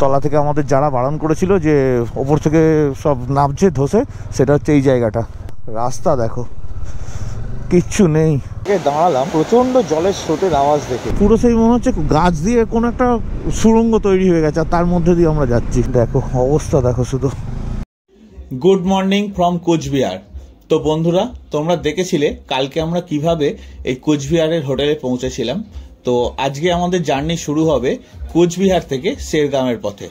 তলা থেকে আমাদের যারা বারণ করেছিল যে ওপর থেকে সব নামছে ধসে, সেটা হচ্ছে এই জায়গাটা। রাস্তা দেখো, কিচ্ছু নেই। দাঁড়ালাম প্রচন্ড জলের স্রোতের আওয়াজ দেখে, পুরো সেই মনে হচ্ছে গাছ দিয়ে কোনো একটা সুড়ঙ্গ তৈরি হয়ে গেছে, আর তার মধ্যে দিয়ে আমরা যাচ্ছি। দেখো অবস্থা দেখো শুধু। Good morning from Coochbehar. তো বন্ধুরা, তোমরা দেখেছিলে কালকে আমরা কিভাবে এই কোচবিহারের হোটেলে পৌঁছেছিলাম। তো আজকে আমাদের জার্নি শুরু হবে কোচবিহার থেকে শেরগাঁওয়ের পথে।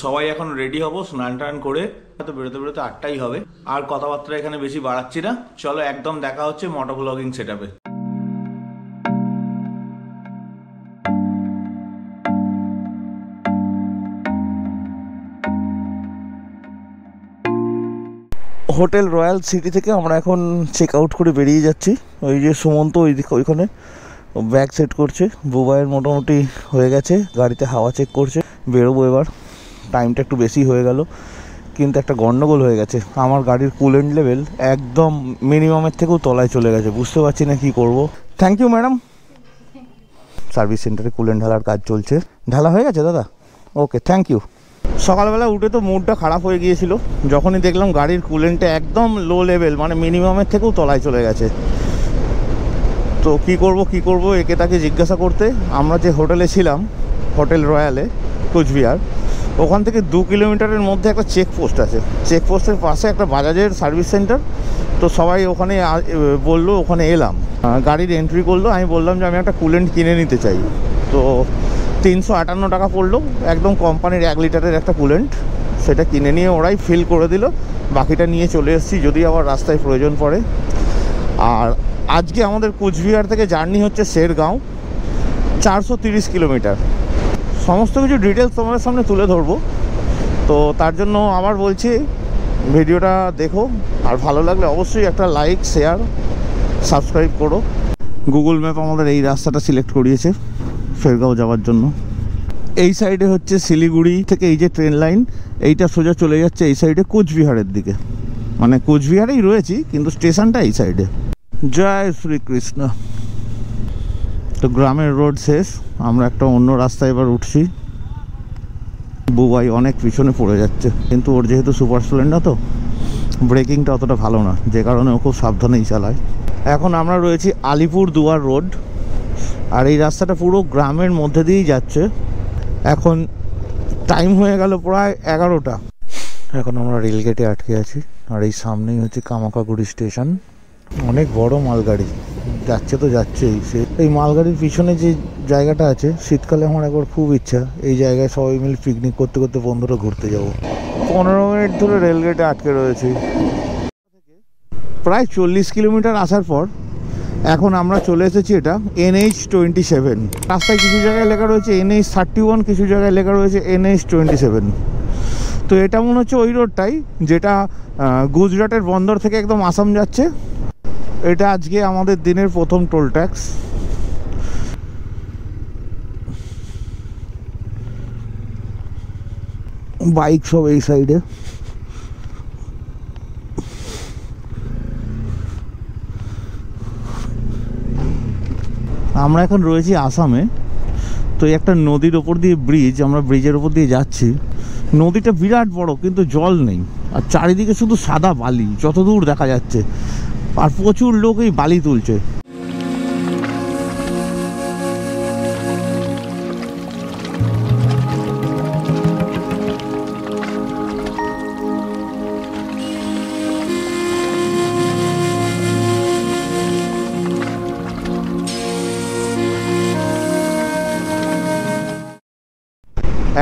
সবাই এখন রেডি হবো, স্নান টান করে হয়তো বেরোতে বেরোতে 8টাই হবে। আর কথাবার্তা এখানে বেশি বাড়াচ্ছি না, চলো একদম দেখা হচ্ছে মোটো ব্লগিং সেটআপে। হোটেল রয়্যাল সিটি থেকে আমরা এখন চেক আউট করে বেরিয়ে যাচ্ছি। ওই যে সুমন্ত ওইখানে ব্যাগ সেট করছে, বুবাইয়ের মোটামুটি হয়ে গেছে, গাড়িতে হাওয়া চেক করছে। বেরোবো এবার, টাইমটা একটু বেশি হয়ে গেল, কিন্তু একটা গন্ডগোল হয়ে গেছে। আমার গাড়ির কুলেন্ট লেভেল একদম মিনিমামের থেকেও তলায় চলে গেছে, বুঝতে পারছি না কী করব। Thank you madam. সার্ভিস সেন্টারে কুলেন্ট ঢালার কাজ চলছে। ঢালা হয়ে গেছে দাদা? Okay, thank you. সকালবেলা উঠে তো মুডটা খারাপ হয়ে গিয়েছিল, যখনই দেখলাম গাড়ির কুলেন্টে একদম লো লেভেল, মানে মিনিমামের থেকেও তলায় চলে গেছে। তো কি করব একে তাকে জিজ্ঞাসা করতে, আমরা যে হোটেলে ছিলাম, হোটেল রয়্যালে কোচবিহার, ওখান থেকে 2 কিলোমিটারের মধ্যে একটা চেকপোস্ট আছে। চেকপোস্টের পাশে একটা বাজাজের সার্ভিস সেন্টার। তো সবাই ওখানে বললো, ওখানে এলাম, গাড়ির এন্ট্রি করলো। আমি বললাম যে আমি একটা কুলেন্ট কিনে নিতে চাই। তো 358 টাকা পড়লো, একদম কোম্পানির 1 লিটারের একটা কুলেন্ট। সেটা কিনে নিয়ে ওরাই ফিল করে দিল, বাকিটা নিয়ে চলে এসেছি যদি আবার রাস্তায় প্রয়োজন পড়ে। আর আজকে আমাদের কোচবিহার থেকে জার্নি হচ্ছে শেরগাঁও, 430 কিলোমিটার। সমস্ত কিছু ডিটেলস তোমাদের সামনে তুলে ধরবো। তো তার জন্য আবার বলছি, ভিডিওটা দেখো, আর ভালো লাগলে অবশ্যই একটা লাইক, শেয়ার, সাবস্ক্রাইব করো। গুগল ম্যাপ আমাদের এই রাস্তাটা সিলেক্ট করিয়েছে শেরগাঁও যাওয়ার জন্য। এই সাইডে হচ্ছে শিলিগুড়ি থেকে এই যে ট্রেন লাইন, এইটা সোজা চলে যাচ্ছে এই সাইডে কোচবিহারের দিকে। মানে কোচবিহারেই রয়েছি, কিন্তু স্টেশনটা এই সাইডে। জয় শ্রীকৃষ্ণ। তো গ্রামের রোড শেষ, আমরা একটা অন্য রাস্তায় এবার উঠছি। বুবাই অনেক পিছনে পড়ে যাচ্ছে, কিন্তু ওর যেহেতু সুপার স্প্লেন্ডার, তো ব্রেকিংটা অতটা ভালো না, যে কারণে ও খুব সাবধানেই চালায়। এখন আমরা রয়েছি আলিপুরদুয়ার রোড, আর এই রাস্তাটা পুরো গ্রামের মধ্যে দিয়েই যাচ্ছে। এখন টাইম হয়ে গেল প্রায় 11টা। এখন আমরা রেলগেটে আটকে আছি, আর এই সামনেই হচ্ছে কামাখাগুড়ি স্টেশন। অনেক বড় মালগাড়ি যাচ্ছে, তো যাচ্ছেই। এই মালগাড়ির পিছনে যে জায়গাটা আছে, শীতকালে আমার একবার খুব ইচ্ছা এই জায়গায় সবাই মিলে পিকনিক করতে করতে বন্ধুরা ঘুরতে যাব। 15 মিনিট ধরে রেলগেটে আটকে রয়েছি। প্রায় 40 কিলোমিটার আসার পর এখন আমরা চলে এসেছি এটা NH27। রাস্তায় কিছু জায়গায় লেখা রয়েছে NH31, কিছু জায়গায় লেখা রয়েছে NH27। তো এটা মনে হচ্ছে ওই রোডটাই যেটা গুজরাটের বন্দর থেকে একদম আসাম যাচ্ছে। এটা আজকে আমাদের দিনের প্রথম টোল ট্যাক্স। বাইক সব এই সাইডে। আমরা এখন রয়েছি আসামে। তো একটা নদীর ওপর দিয়ে ব্রিজ, আমরা ব্রিজের ওপর দিয়ে যাচ্ছি। নদীটা বিরাট বড়, কিন্তু জল নেই, আর চারিদিকে শুধু সাদা বালি যতদূর দেখা যাচ্ছে, আর প্রচুর লোক এই বালি তুলছে।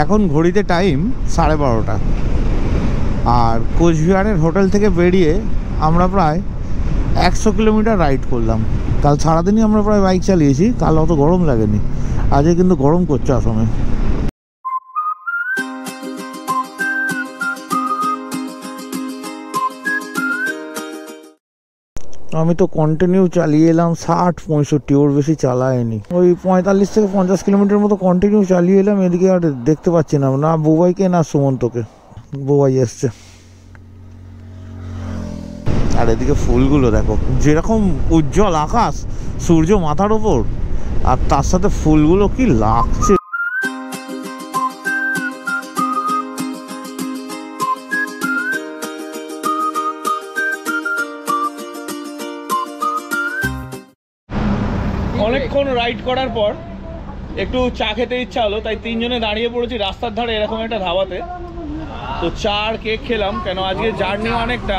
এখন ঘড়িতে টাইম 12:30, আর কোচবিহারের হোটেল থেকে বেরিয়ে আমরা প্রায় 100 কিলোমিটার রাইড করলাম। কাল সারাদিনই আমরা প্রায় বাইক চালিয়েছি, কাল অত গরম লাগেনি, আজকে কিন্তু গরম করছে আসামে। আমি তো কন্টিনিউ চালিয়ে এলাম 60-65, ওর বেশি চালায়নি। ওই 45 থেকে 50 কিলোমিটার মতো কন্টিনিউ চালিয়ে এলাম। এদিকে আর দেখতে পাচ্ছি না, না বুবাইকে না সুমন্তকে। বুবাই এসছে। আর এদিকে ফুলগুলো দেখো, যেরকম উজ্জ্বল আকাশ, সূর্য মাথার ওপর, আর তার সাথে ফুলগুলো কি লাগছে। অনেকক্ষণ রাইড করার পর একটু চা খেতে ইচ্ছা হলো, তাই তিনজনে দাঁড়িয়ে পড়েছি রাস্তার ধারে এরকম একটা ধাবাতে। তো চা আর কেক খেলাম, কেন আজকে জার্নি অনেকটা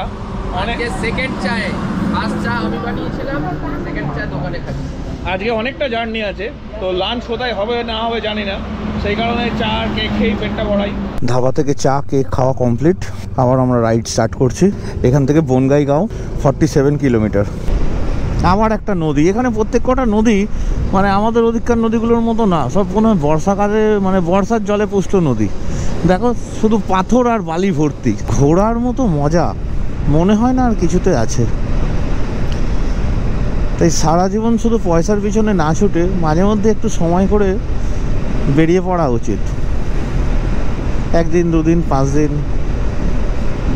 সেকেন্ড চায়, ফার্স্ট চা আমি বানিয়েছিলাম, সেকেন্ড চা দোকানে খাচ্ছি। আজকে অনেকটা জার্নি আছে, তো লাঞ্চ কোথায় হবে না হবে জানি না, সেই কারণে চা আর কেক খেয়েই পেটটা ভরাই। ধাবা থেকে চা কেক খাওয়া কমপ্লিট, আবার আমরা রাইড স্টার্ট করছি। এখান থেকে বনগাইগাঁও 47 কিলোমিটার। আবার একটা নদী, এখানে প্রত্যেক কটা নদী মানে আমাদের ওদিককার নদীগুলোর মতো না, সব কোনো বর্ষাকালে মানে বর্ষার জলে পুষ্ট নদী। দেখো শুধু পাথর আর বালি ভর্তি, ঘোরার মতো মজা মনে হয় না আর কিছুতে আছে। তাই সারা জীবন শুধু পয়সার পিছনে না ছুটে মাঝে মধ্যে একটু সময় করে বেরিয়ে পড়া উচিত। একদিন, দুদিন, 5 দিন,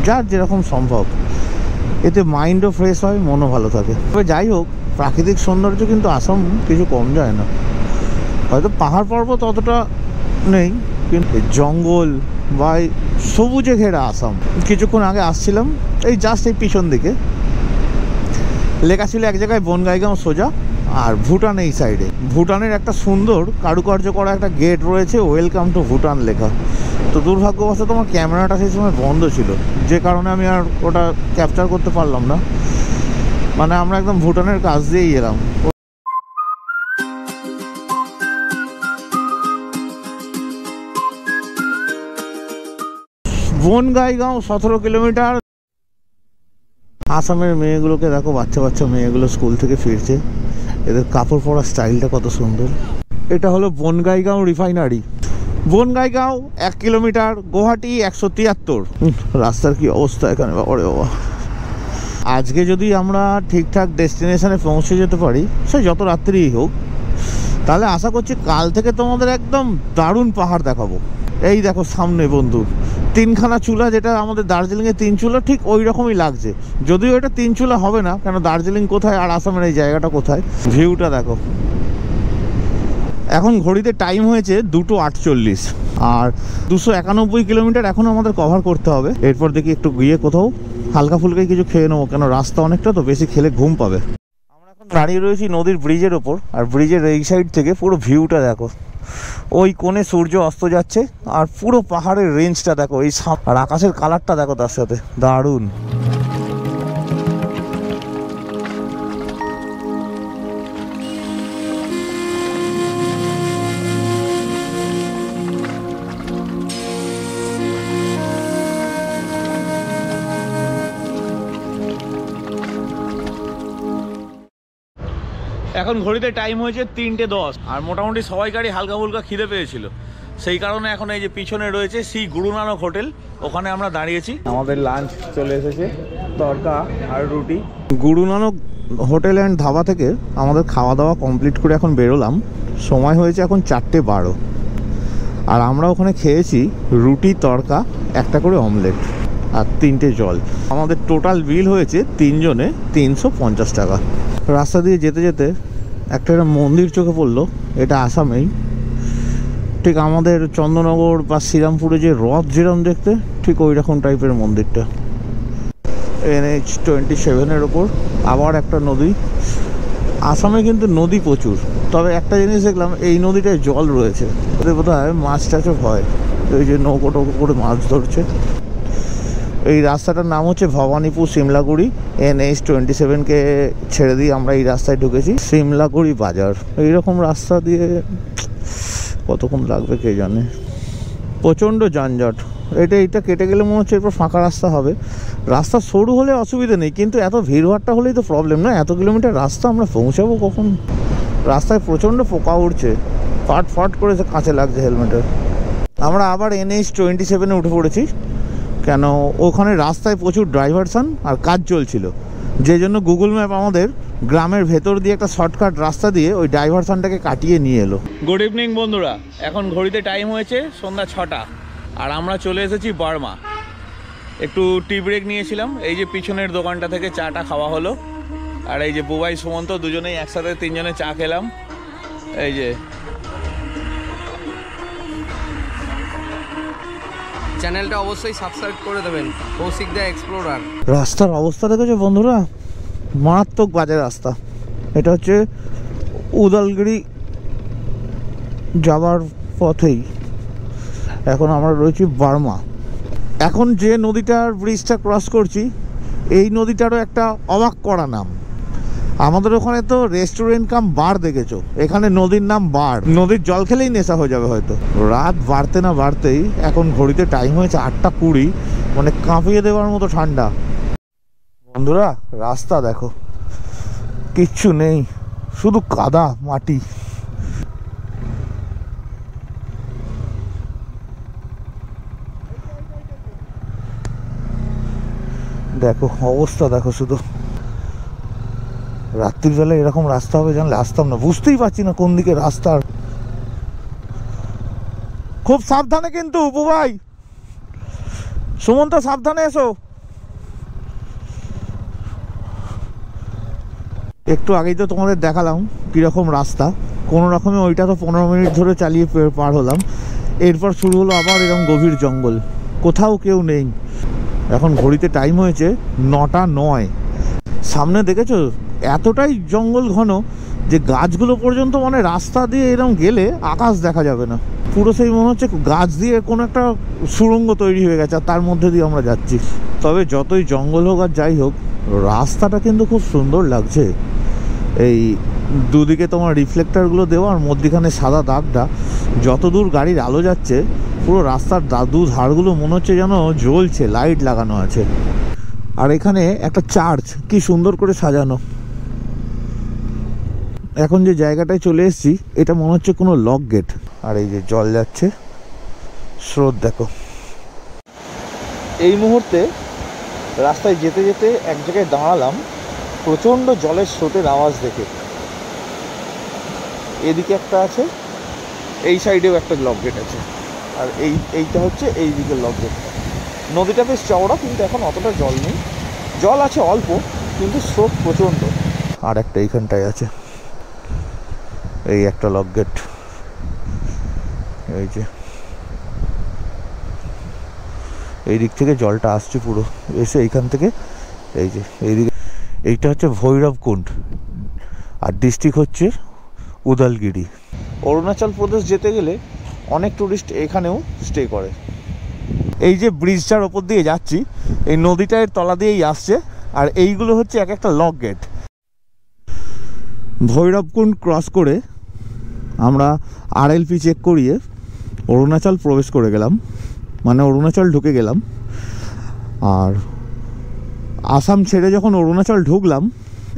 যার যেরকম সম্ভব। এতে মাইন্ডও ফ্রেশ হয়, মনও ভালো থাকে। তবে যাই হোক, প্রাকৃতিক সৌন্দর্য কিন্তু আসাম কিছু কম যায় না। হয়তো পাহাড় পর্বত অতটা নেই, কিন্তু জঙ্গল বা সবুজে ঘেরা আসাম। কিছুক্ষণ আগে আসছিলাম, এই জাস্ট এই পিছন দিকে লেখা ছিল এক জায়গায় বনগাইগাঁও সোজা, আর ভুটান এই সাইডে। ভুটানের একটা সুন্দর কারুকার্য করা একটা গেট রয়েছে, ওয়েলকাম টু ভুটান লেখা। তো দুর্ভাগ্যবশত আমার ক্যামেরাটা সেই সময় বন্ধ ছিল, যে কারণে আমি আর ওটা ক্যাপচার করতে পারলাম না। মানে আমরা একদম ভুটানের কাছ দিয়েই এলাম। বনগাইগাঁও 17 কিলোমিটার। আসামের মেয়েগুলোকে দেখো, বাচ্চা বাচ্চা মেয়েগুলো স্কুল থেকে ফিরছে, এদের কাপড় পরার স্টাইলটা কত সুন্দর। এটা হলো বনগাইগাঁও রিফাইনারি। বনগাইগাঁও 1 কিলোমিটার, গুয়াহাটি 173। রাস্তার কি অবস্থা এখানে, বাবারে বাবা। আজকে যদি আমরা ঠিকঠাক ডেস্টিনেশনে পৌঁছে যেতে পারি, সে যত রাত্রিই হোক, তাহলে আশা করছি কাল থেকে তোমাদের একদম দারুণ পাহাড় দেখাবো। এই দেখো সামনে বন্ধু, 3খানা চুলা, যেটা আমাদের দার্জিলিংয়ে 3 চুলা, ঠিক ওই রকমই লাগছে। যদিও এটা 3 চুলা হবে না, কেন দার্জিলিং কোথায় আর আসামের এই জায়গাটা কোথায়। ভিউটা দেখো। এখন ঘড়িতে টাইম হয়েছে 2:48, আর 291 কিলোমিটার এখন আমাদের কভার করতে হবে। এরপর দেখি একটু গিয়ে কোথাও হালকা ফুলকাই কিছু খেয়ে নেবো, কেন রাস্তা অনেকটা তো, বেশি খেলে ঘুম পাবে। আমরা এখন দাঁড়িয়ে রয়েছি নদীর ব্রিজের ওপর, আর ব্রিজের এই সাইড থেকে পুরো ভিউটা দেখো। ওই কোণে সূর্য অস্ত যাচ্ছে, আর পুরো পাহাড়ের রেঞ্জটা দেখো, এই আর আকাশের কালারটা দেখো তার সাথে, দারুণ। এখন ঘড়িতে টাইম হয়েছে 3:10, আর মোটামুটি সবাইকারই হালকা ফুলকা খিদে পেয়েছিল, সেই কারণে এখন এই যে পিছনে রয়েছে শ্রী গুরু নানক হোটেল, ওখানে আমরা দাঁড়িয়েছি। আমাদের লাঞ্চ চলে এসেছে, তড়কা আর রুটি। গুরু নানক হোটেল অ্যান্ড ধাবা থেকে আমাদের খাওয়া দাওয়া কমপ্লিট করে এখন বেরোলাম। সময় হয়েছে এখন 4:12, আর আমরা ওখানে খেয়েছি রুটি, তড়কা, একটা করে অমলেট আর 3টে জল। আমাদের টোটাল বিল হয়েছে 3 জনে 350 টাকা। রাস্তা দিয়ে যেতে যেতে একটা মন্দির চোখে পড়লো, এটা আসামেই, ঠিক আমাদের চন্দননগর বা শ্রীরামপুরে যে রথ যেরকম দেখতে, ঠিক ওই রকম টাইপের মন্দিরটা। NH-27 ওপর আবার একটা নদী। আসামে কিন্তু নদী প্রচুর, তবে একটা জিনিস দেখলাম, এই নদীটায় জল রয়েছে, ওদের বোধহয় মাছ টাছও হয়, ওই যে নৌকো টোকো করে মাছ ধরছে। এই রাস্তাটার নাম হচ্ছে ভবানীপুর সিমলাগুড়ি। NH-27কে ছেড়ে দিয়ে আমরা এই রাস্তায় ঢুকেছি, সিমলাগুড়ি বাজার। এইরকম রাস্তা দিয়ে কতক্ষণ লাগবে কে জানে, প্রচণ্ড যানজট। এইটা কেটে গেলে মনে হচ্ছে এরপর ফাঁকা রাস্তা হবে। রাস্তা সরু হলে অসুবিধা নেই, কিন্তু এত ভিড়ভাড়টা হলেই তো প্রবলেম না। এত কিলোমিটার রাস্তা আমরা পৌঁছাবো কখন? রাস্তায় প্রচণ্ড পোকা উঠছে, ফাট ফাট করে কাঁচে লাগছে হেলমেটের। আমরা আবার NH-27 উঠে পড়েছি, কেন ওখানে রাস্তায় প্রচুর ডাইভারশন আর কাজ চলছিল, যে জন্য গুগল ম্যাপ আমাদের গ্রামের ভেতর দিয়ে একটা শর্টকাট রাস্তা দিয়ে ওই ডাইভারশনটাকে কাটিয়ে নিয়ে এলো। গুড ইভিনিং বন্ধুরা, এখন ঘড়িতে টাইম হয়েছে সন্ধ্যা 6টা, আর আমরা চলে এসেছি বার্মা। একটু টি ব্রেক নিয়েছিলাম, এই যে পিছনের দোকানটা থেকে চাটা খাওয়া হলো, আর এই যে বুবাই সুমন্ত দুজনেই একসাথে 3 জনে চা খেলাম। এই যে চ্যানেলটা অবশ্যই সাবস্ক্রাইব করে দেবেন, কৌশিক দা এক্সপ্লোরার। রাস্তার অবস্থা দেখেছো বন্ধুরা, মারাত্মক বাজে রাস্তা। এটা হচ্ছে উদালগুড়ি যাওয়ার পথেই এখন আমরা রয়েছি বার্মা। এখন যে নদীটার ব্রিজটা ক্রস করছি এই নদীটারও একটা অবাক করা নাম। আমাদের ওখানে তো রেস্টুরেন্ট কাম বার দেখেছো, এখানে নদীর নাম বার। নদীর জল খেলেই নেশা হয়ে যাবে হয়তো। রাত বাড়তে না বাড়তেই এখন ঘড়িতে টাইম হয়েছে 8:20, মানে কাঁপিয়ে দেওয়ার মতো ঠান্ডা। বন্ধুরা রাস্তা দেখো, কিচ্ছু নেই, শুধু কাদা মাটি। দেখো অবস্থা দেখো শুধু। রাত্রির বেলা এরকম রাস্তা হবে জানলে আসতাম না, বুঝতেই পারছি না কোন দিকে রাস্তা। খুব সাবধানে কিন্তু বুবাই, সুমন্ত সাবধানে এসো। একটু আগেই তো তোমাদের দেখালাম কিরকম রাস্তা, কোনো রকমে ওইটা তো 15 মিনিট ধরে চালিয়ে পার হলাম। এরপর শুরু হলো আবার এরকম গভীর জঙ্গল, কোথাও কেউ নেই। এখন ঘড়িতে টাইম হয়েছে 9:09। সামনে দেখেছো এতটাই জঙ্গল ঘন যে গাছগুলো পর্যন্ত, মানে রাস্তা দিয়ে এরকম গেলে আকাশ দেখা যাবে না। পুরো সেই মনে হচ্ছে গাছ দিয়ে কোনো একটা সুড়ঙ্গ তৈরি হয়ে গেছে আর তার মধ্যে দিয়ে আমরা যাচ্ছি। তবে যতই জঙ্গল হোক আর যাই হোক, রাস্তাটা কিন্তু খুব সুন্দর লাগছে। এই দুদিকে তোমার রিফ্লেক্টারগুলো দেওয়া আর মধ্যখানে সাদা দাগটা, যত দূর গাড়ির আলো যাচ্ছে পুরো রাস্তার দু ধারগুলো মনে হচ্ছে যেন জ্বলছে, লাইট লাগানো আছে। আর এখানে একটা চার্চ কি সুন্দর করে সাজানো। এখন যে জায়গাটায় চলে এসেছি এটা মনে হচ্ছে কোনো লক গেট। আর এই যে জল যাচ্ছে, স্রোত দেখো। এই মুহূর্তে রাস্তায় যেতে যেতে এক জায়গায় দাঁড়ালাম প্রচণ্ড জলের স্রোতের আওয়াজ দেখে। এদিকে একটা আছে, এই সাইডেও একটা লক গেট আছে, আর এইটা হচ্ছে এই দিকের লক গেটটা। নদীটা বেশ চওড়া কিন্তু এখন অতটা জল নেই, জল আছে অল্প কিন্তু স্রোত প্রচণ্ড। আর একটা এইখানটায় আছে, এই একটা লক গেট। এই যে এই দিক থেকে জলটা আসছে পুরো এসে এইখান থেকে, এই যে এইদিকে। এইটা হচ্ছে ভৈরবকুণ্ড আর ডিস্ট্রিক্ট হচ্ছে উদালগুড়ি। অরুণাচল প্রদেশ যেতে গেলে অনেক টুরিস্ট এখানেও স্টে করে। এই যে ব্রিজটার ওপর দিয়ে যাচ্ছি এই নদীটার তলা দিয়েই আসছে, আর এইগুলো হচ্ছে এক একটা লক গেট। ভৈরবকুণ্ড ক্রস করে আমরা RLP চেক করিয়ে অরুণাচল প্রবেশ করে গেলাম, মানে অরুণাচল ঢুকে গেলাম। আর আসাম ছেড়ে যখন অরুণাচল ঢুকলাম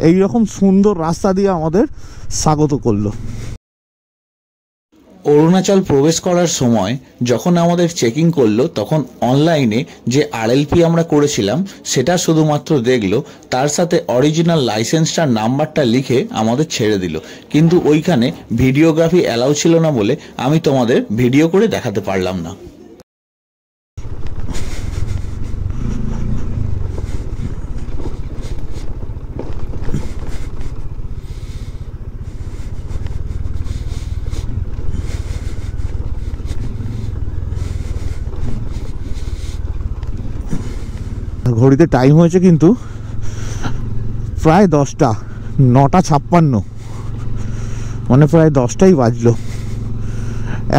এই রকম সুন্দর রাস্তা দিয়ে আমাদের স্বাগত করলো। অরুণাচল প্রবেশ করার সময় যখন আমাদের চেকিং করলো তখন অনলাইনে যে RLP আমরা করেছিলাম সেটা শুধুমাত্র দেখলো, তার সাথে অরিজিনাল লাইসেন্সটার নাম্বারটা লিখে আমাদের ছেড়ে দিল। কিন্তু ওইখানে ভিডিওগ্রাফি অ্যালাউ ছিল না বলে আমি তোমাদের ভিডিও করে দেখাতে পারলাম না। ঘড়িতে টাইম হয়েছে কিন্তু প্রায় 10টা, 9:56, মানে প্রায় 10টাই বাজলো।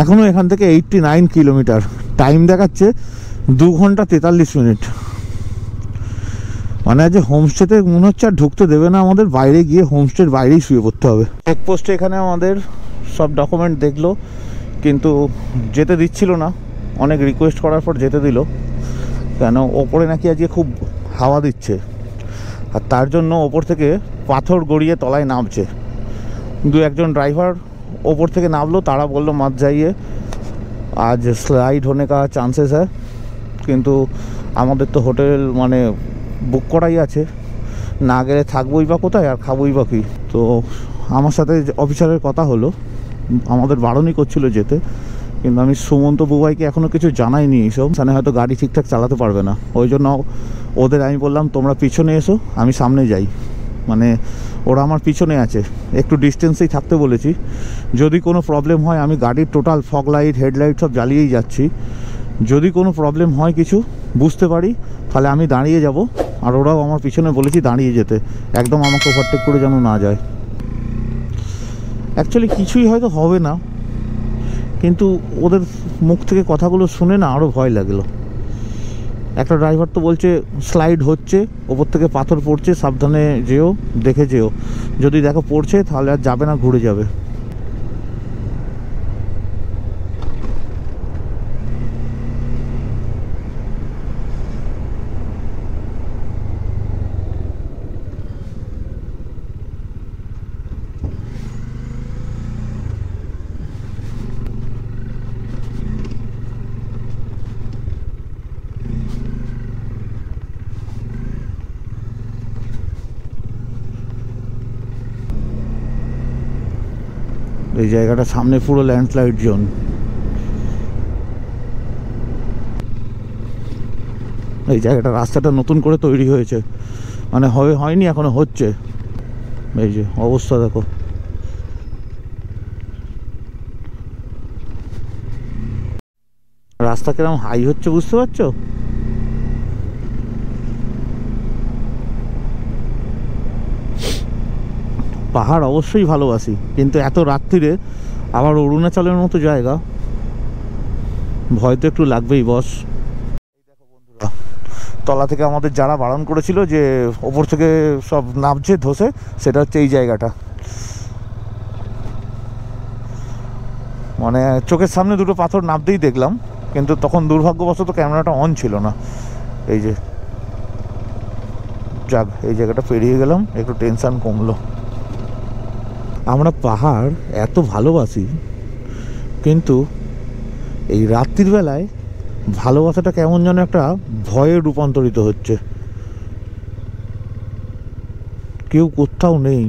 এখনও এখান থেকে 89 কিলোমিটার, টাইম দেখাচ্ছে 2 ঘন্টা 43 মিনিট। মানে আজ হোমস্টেতে মনে হচ্ছে আর ঢুকতে দেবে না আমাদের, বাইরে গিয়ে হোমস্টের বাইরেই শুয়ে পড়তে হবে। চেকপোস্টে এখানে আমাদের সব ডকুমেন্ট দেখলো কিন্তু যেতে দিচ্ছিল না, অনেক রিকোয়েস্ট করার পর যেতে দিল। কেন ওপরে নাকি আজকে খুব হাওয়া দিচ্ছে আর তার জন্য ওপর থেকে পাথর গড়িয়ে তলায় নামছে। 2-1 ড্রাইভার ওপর থেকে নামলো, তারা বললো मत जाइए आज স্লাইড होने का चांसेस है। কিন্তু আমাদের তো হোটেল মানে বুক করাই আছে, না গেলে থাকবোই বা কোথায় আর খাবোই বা কি। তো আমার সাথে অফিসারের কথা হলো, আমাদের বারণই করছিল যেতে, কিন্তু আমি সুমন্ত বুবাইকে এখনও কিছু জানাইনি এইসব। সামনে হয়তো গাড়ি ঠিকঠাক চালাতে পারবে না, ওই জন্য ওদের আমি বললাম তোমরা পিছনে এসো আমি সামনে যাই। মানে ওরা আমার পিছনে আছে, একটু ডিস্টেন্সেই থাকতে বলেছি। যদি কোনো প্রবলেম হয়, আমি গাড়ির টোটাল ফগ লাইট হেডলাইট সব জ্বালিয়েই যাচ্ছি, যদি কোনো প্রবলেম হয় কিছু বুঝতে পারি তাহলে আমি দাঁড়িয়ে যাব। আর ওরাও আমার পিছনে বলেছি দাঁড়িয়ে যেতে, একদম আমাকে ওভারটেক করে যেন না যায়। অ্যাকচুয়ালি কিছুই হয়তো হবে না, কিন্তু ওদের মুখ থেকে কথাগুলো শুনে না আরও ভয় লাগলো। একটা ড্রাইভার তো বলছে স্লাইড হচ্ছে, ওপর থেকে পাথর পড়ছে, সাবধানে যেও, দেখে যেও, যদি দেখো পড়ছে তাহলে আর যাবে না, ঘুরে যাবে। এই জায়গাটা সামনে পুরো ল্যান্ডস্লাইড জোন। এই জায়গাটা রাস্তাটা নতুন করে তৈরি হয়েছে, মানে হয়নি, এখনো হচ্ছে। এই যে অবস্থা দেখো, রাস্তা কিরকম হাই হচ্ছে বুঝতে পারছো? পাহাড় অবশ্যই ভালোবাসি, কিন্তু এত রাত্রিরে আবার অরুণাচলের মতো জায়গা, ভয় তো একটু লাগবেই বস। তলা থেকে আমাদের যারা বারণ করেছিল যে ওপর থেকে সব নামছে ধসে, সেটা হচ্ছে এই জায়গাটা। মানে চোখের সামনে দুটো পাথর নামতেই দেখলাম, কিন্তু তখন দুর্ভাগ্যবশত ক্যামেরাটা অন ছিল না। এই যে যাক, এই জায়গাটা পেরিয়ে গেলাম, একটু টেনশন কমলো। আমরা পাহাড় এত ভালোবাসি, কিন্তু এই রাত্রির বেলায় ভালোবাসাটা কেমন যেন একটা ভয়ে রূপান্তরিত হচ্ছে। কেউ কোথাও নেই,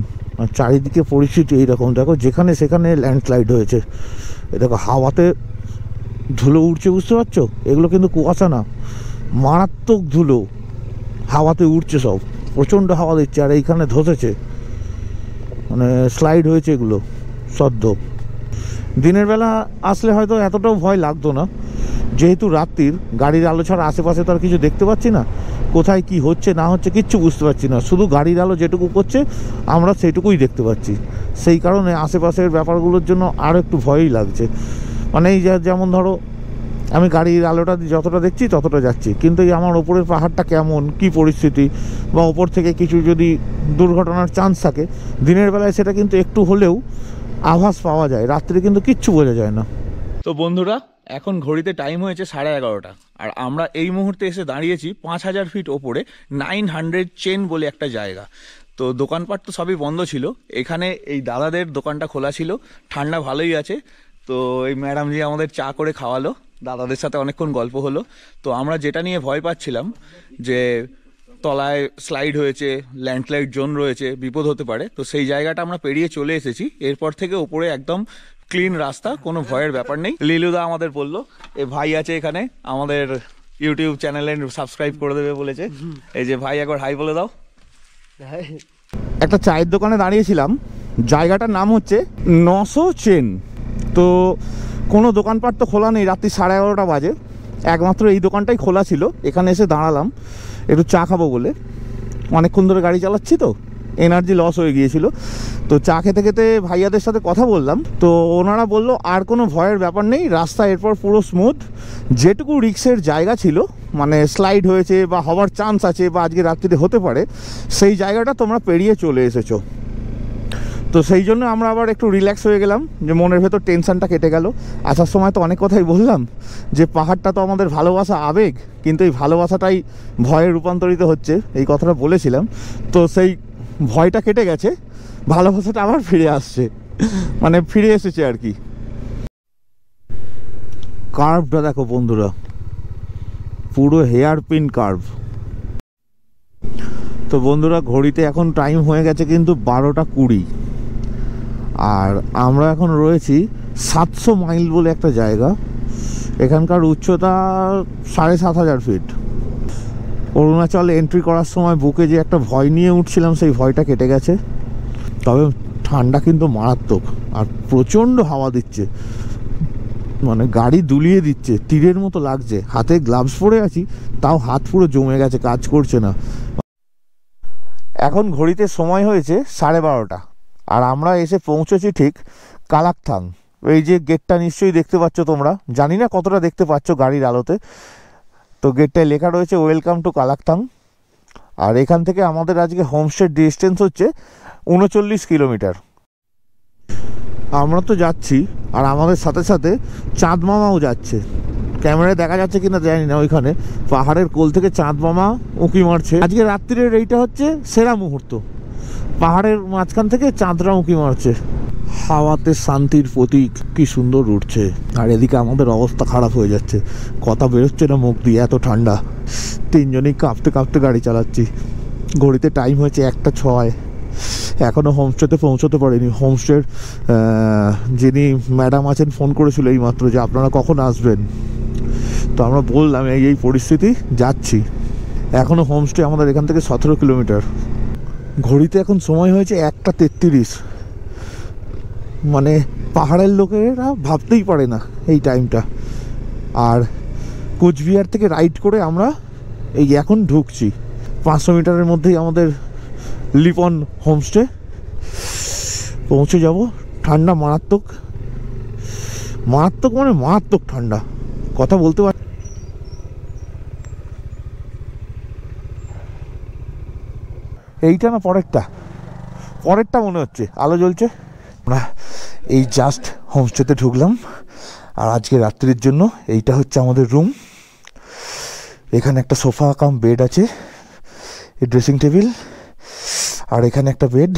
চারিদিকে পরিস্থিতি এইরকম। দেখো যেখানে সেখানে ল্যান্ডস্লাইড হয়েছে। এ দেখো হাওয়াতে ধুলো উঠছে, বুঝতে পারছো? এগুলো কিন্তু কুয়াশা না, মারাত্মক ধুলো হাওয়াতে উঠছে, সব প্রচণ্ড হাওয়া দিচ্ছে। আর এইখানে ধসেছে, মানে স্লাইড হয়েছে এগুলো সদ্য। দিনের বেলা আসলে হয়তো এতটাও ভয় লাগতো না, যেহেতু রাত্রির গাড়ির আলো ছাড়া আশেপাশে তো আর কিছু দেখতে পাচ্ছি না, কোথায় কি হচ্ছে না হচ্ছে কিচ্ছু বুঝতে পারছি না। শুধু গাড়ির আলো যেটুকু করছে আমরা সেইটুকুই দেখতে পাচ্ছি। সেই কারণে আশেপাশের ব্যাপারগুলোর জন্য আরও একটু ভয়ই লাগছে। মানে এই যেমন ধরো আমি গাড়ির আলোটা যতটা দেখছি ততটা যাচ্ছি, কিন্তু এই আমার ওপরের পাহাড়টা কেমন, কি পরিস্থিতি, বা ওপর থেকে কিছু যদি দুর্ঘটনার চান্স থাকে, দিনের বেলায় সেটা কিন্তু একটু হলেও আভাস পাওয়া যায়, রাত্রে কিন্তু কিচ্ছু বোঝা যায় না। তো বন্ধুরা, এখন ঘড়িতে টাইম হয়েছে 11:30, আর আমরা এই মুহূর্তে এসে দাঁড়িয়েছি 5000 ফিট ওপরে 900 চেন বলে একটা জায়গা। তো দোকানপাট তো সবই বন্ধ ছিল, এখানে এই দাদাদের দোকানটা খোলা ছিল, ঠান্ডা ভালোই আছে। তো এই ম্যাডামজি আমাদের চা করে খাওয়ালো, দাদাদের সাথে অনেকক্ষণ গল্প হলো। তো আমরা যেটা নিয়ে ভয় পাচ্ছিলাম যে তলায় স্লাইড হয়েছে, ল্যান্ডস্লাইড জোন রয়েছে, বিপদ হতে পারে, তো সেই জায়গাটা আমরা পেরিয়ে চলে এসেছি। এরপর থেকে ওপরে একদম ক্লিন রাস্তা, কোনো ভয়ের ব্যাপার নেই। লিলুদা আমাদের বললো, এ ভাই আছে এখানে, আমাদের ইউটিউব চ্যানেলে সাবস্ক্রাইব করে দেবে বলেছে। এই যে ভাই, একবার হাই বলে দাও। একটা চায়ের দোকানে দাঁড়িয়েছিলাম, জায়গাটার নাম হচ্ছে 900 চেন। তো কোনো দোকানপাট তো খোলা নেই, রাত্রি 11:30 বাজে, একমাত্র এই দোকানটাই খোলা ছিল। এখানে এসে দাঁড়ালাম একটু চা খাবো বলে, অনেকক্ষণ ধরে গাড়ি চালাচ্ছি তো এনার্জি লস হয়ে গিয়েছিল। তো চা খেতে খেতে ভাইয়াদের সাথে কথা বললাম, তো ওনারা বললো আর কোনো ভয়ের ব্যাপার নেই, রাস্তা এরপর পুরো স্মুথ। যেটুকু রিক্সের জায়গা ছিল, মানে স্লাইড হয়েছে বা হওয়ার চান্স আছে বা আজকে রাত্রিতে হতে পারে, সেই জায়গাটা তোমরা পেরিয়ে চলে এসেছো। তো সেই জন্য আমরা আবার একটু রিল্যাক্স হয়ে গেলাম, যে মনের ভেতর টেনশনটা কেটে গেল। আসার সময় তো অনেক কথাই বললাম যে পাহাড়টা তো আমাদের ভালোবাসা, আবেগ, কিন্তু এই ভালোবাসাটাই ভয়ে রূপান্তরিত হচ্ছে, এই কথাটা বলেছিলাম। তো সেই ভয়টা কেটে গেছে, ভালোবাসাটা আবার ফিরে আসছে, মানে ফিরে এসেছে আর কি। কার্ভটা দেখো বন্ধুরা, পুরো হেয়ার পিন কার্ভ। তো বন্ধুরা, ঘড়িতে এখন টাইম হয়ে গেছে কিন্তু 12:20, আর আমরা এখন রয়েছি 700 মাইল বলে একটা জায়গা। এখানকার উচ্চতা 7500 ফিট। অরুণাচল এন্ট্রি করার সময় বুকে যে একটা ভয় নিয়ে উঠছিলাম, সেই ভয়টা কেটে গেছে। তবে ঠান্ডা কিন্তু মারাত্মক, আর প্রচণ্ড হাওয়া দিচ্ছে, মানে গাড়ি দুলিয়ে দিচ্ছে, তীরের মতো লাগছে। হাতে গ্লাভস পরে আছি, তাও হাত পুরো জমে গেছে, কাজ করছে না। এখন ঘড়িতে সময় হয়েছে 12:30, আর আমরা এসে পৌঁছেছি ঠিক কালাকথাং। এই যে গেটটা নিশ্চয়ই দেখতে পাচ্ছ তোমরা, জানি না কতটা দেখতে পাচ্ছ গাড়ির আলোতে, তো গেটটায় লেখা রয়েছে ওয়েলকাম টু কালাকথাং। আর এখান থেকে আমাদের আজকে হোমস্টের ডিস্টেন্স হচ্ছে 39 কিলোমিটার। আমরা তো যাচ্ছি আর আমাদের সাথে সাথে চাঁদ মামাও যাচ্ছে। ক্যামেরায় দেখা যাচ্ছে কিনা জানি না, ওইখানে পাহাড়ের কোল থেকে চাঁদ মামা উঁকি মারছে। আজকে রাত্রির এইটা হচ্ছে সেরা মুহূর্ত, পাহাড়ের মাঝখান থেকে চাঁদরা উঁকি মারছে, হাওয়াতে শান্তির প্রতীক, কি সুন্দর উঠছে। আর এদিকে আমাদের অবস্থা খারাপ হয়ে যাচ্ছে, কথা বেরোচ্ছে না মুখ দিয়ে, এত ঠান্ডা। তিনজনেই কাঁপতে কাঁপতে গাড়ি চালাচ্ছি। ঘড়িতে টাইম হয়েছে 1:06, এখনও হোমস্টেতে পৌঁছতে পারিনি। হোমস্টের যিনি ম্যাডাম আছেন ফোন করেছিল এইমাত্র যে আপনারা কখন আসবেন, তো আমরা বললাম এই পরিস্থিতি, যাচ্ছি। এখনও হোমস্টে আমাদের এখান থেকে 17 কিলোমিটার। ঘড়িতে এখন সময় হয়েছে 1:33, মানে পাহাড়ের লোকেরা ভাবতেই পারে না এই টাইমটা। আর কোচবিহার থেকে রাইড করে আমরা এই এখন ঢুকছি। 500 মিটারের মধ্যেই আমাদের লিপন হোমস্টে, পৌঁছে যাব। ঠান্ডা মারাত্মক, মারাত্মক মানে মারাত্মক ঠান্ডা, কথা বলতে পার। এইটা না পরেরটা, পরেরটা মনে হচ্ছে, আলো জ্বলছে। আমরা এই জাস্ট হোমস্টেতে ঢুকলাম। আর আজকে রাত্রির জন্য এইটা হচ্ছে আমাদের রুম। এখানে একটা সোফা কাম বেড আছে, এই ড্রেসিং টেবিল, আর এখানে একটা বেড।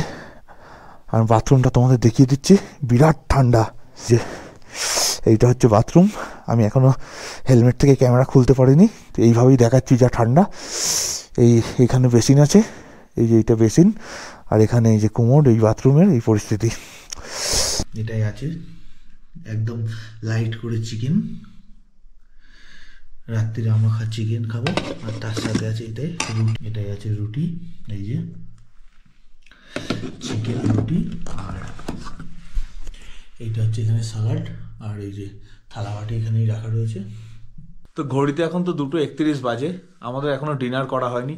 আর বাথরুমটা তোমাদের দেখিয়ে দিচ্ছি, বিরাট ঠান্ডা। যে এইটা হচ্ছে বাথরুম। আমি এখনও হেলমেট থেকে ক্যামেরা খুলতে পারিনি, তো এইভাবেই দেখাচ্ছি যা ঠান্ডা। এইখানে বেসিন আছে, এই যে এইটা বেসিন, আর এখানে এই যে কোমোড, এই বাথরুমের এই পরিস্থিতি। এটাই আছে একদম লাইট করে চিকেন, রাত্রিরে আমরা চিকেন খাবো। আর তার সাথে আছে এটাই এটাই আছে রুটি, এই যে চিকেন রুটি, আর এইটা হচ্ছে এখানে স্যালাড, আর এই যে থালা বাটি এখানেই রাখা রয়েছে। তো ঘড়িতে এখন তো 2:31 বাজে, আমাদের এখনো ডিনার করা হয়নি।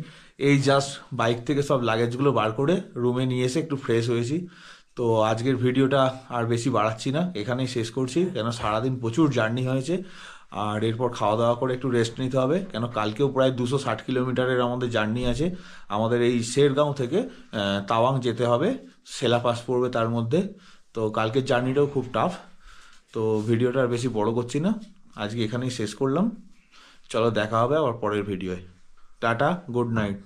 এই জাস্ট বাইক থেকে সব লাগেজগুলো বার করে রুমে নিয়ে এসে একটু ফ্রেশ হয়েছি। তো আজকের ভিডিওটা আর বেশি বাড়াচ্ছি না, এখানেই শেষ করছি, কেন সারাদিন প্রচুর জার্নি হয়েছে। আর এরপর খাওয়া দাওয়া করে একটু রেস্ট নিতে হবে, কেন কালকেও প্রায় 260 কিলোমিটারের আমাদের জার্নি আছে। আমাদের এই শেরগাঁও থেকে তাওয়াং যেতে হবে, সেলা পাস পড়বে তার মধ্যে। তো কালকের জার্নিটাও খুব টাফ। তো ভিডিওটা আর বেশি বড় করছি না, আজকে এখানেই শেষ করলাম। চলো দেখা হবে আবার পরের ভিডিওয়। Tata, good night.